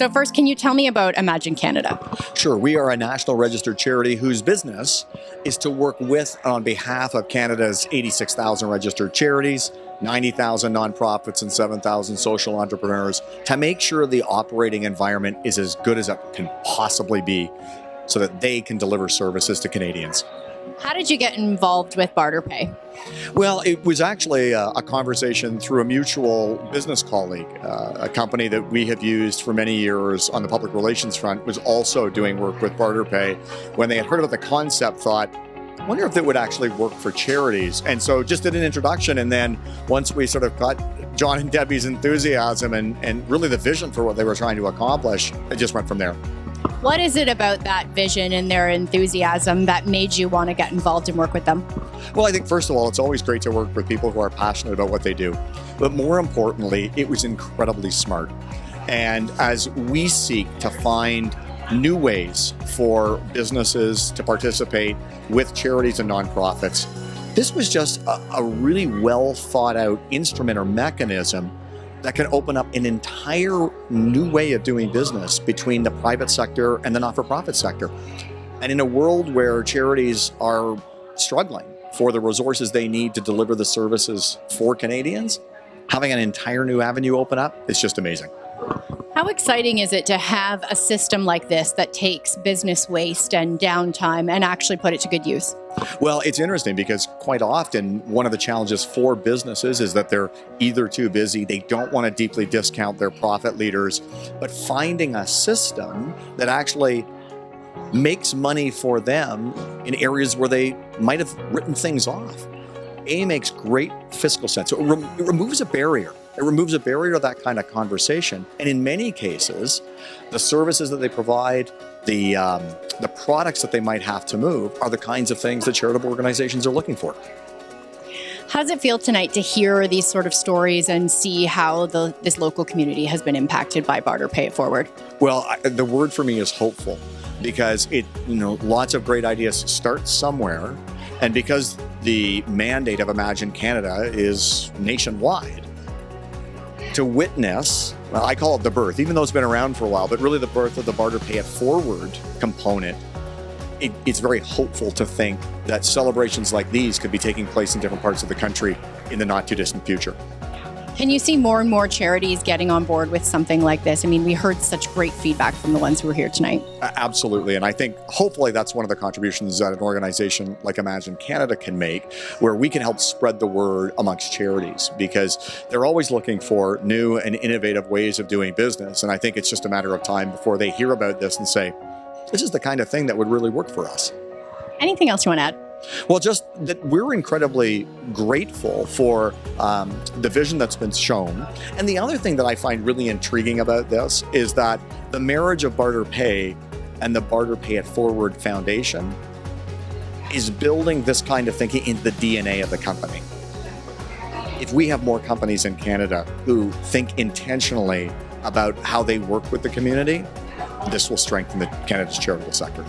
So first, can you tell me about Imagine Canada? Sure. We are a national registered charity whose business is to work with on behalf of Canada's 86,000 registered charities, 90,000 nonprofits, and 7,000 social entrepreneurs to make sure the operating environment is as good as it can possibly be so that they can deliver services to Canadians. How did you get involved with BarterPay? Well, it was actually a conversation through a mutual business colleague. A company that we have used for many years on the public relations front was also doing work with BarterPay. When they had heard about the concept, thought, I wonder if it would actually work for charities. And so just did an introduction. And then once we sort of got John and Debbie's enthusiasm and really the vision for what they were trying to accomplish, it just went from there. What is it about that vision and their enthusiasm that made you want to get involved and work with them? Well, I think first of all, it's always great to work with people who are passionate about what they do. But more importantly, it was incredibly smart. And as we seek to find new ways for businesses to participate with charities and nonprofits, this was just a really well thought out instrument or mechanism that can open up an entire new way of doing business between the private sector and the not-for-profit sector. And in a world where charities are struggling for the resources they need to deliver the services for Canadians, having an entire new avenue open up is just amazing. How exciting is it to have a system like this that takes business waste and downtime and actually put it to good use? Well, it's interesting because quite often one of the challenges for businesses is that they're either too busy, they don't want to deeply discount their profit leaders, but finding a system that actually makes money for them in areas where they might have written things off. Makes great fiscal sense. So it removes a barrier. It removes a barrier to that kind of conversation. And in many cases, the services that they provide, the products that they might have to move are the kinds of things that charitable organizations are looking for. How does it feel tonight to hear these sort of stories and see how this local community has been impacted by BarterPay It Forward? Well, the word for me is hopeful because lots of great ideas start somewhere. And because the mandate of Imagine Canada is nationwide, to witness, well, I call it the birth, even though it's been around for a while, but really the birth of the BarterPay It Forward component, it's very hopeful to think that celebrations like these could be taking place in different parts of the country in the not too distant future. Can you see more and more charities getting on board with something like this? I mean, we heard such great feedback from the ones who were here tonight. Absolutely. And I think hopefully that's one of the contributions that an organization like Imagine Canada can make, where we can help spread the word amongst charities because they're always looking for new and innovative ways of doing business. And I think it's just a matter of time before they hear about this and say, this is the kind of thing that would really work for us. Anything else you want to add? Well, just that we're incredibly grateful for the vision that's been shown. And the other thing that I find really intriguing about this is that the marriage of BarterPay and the BarterPay It Forward Foundation is building this kind of thinking into the DNA of the company. If we have more companies in Canada who think intentionally about how they work with the community, this will strengthen Canada's charitable sector.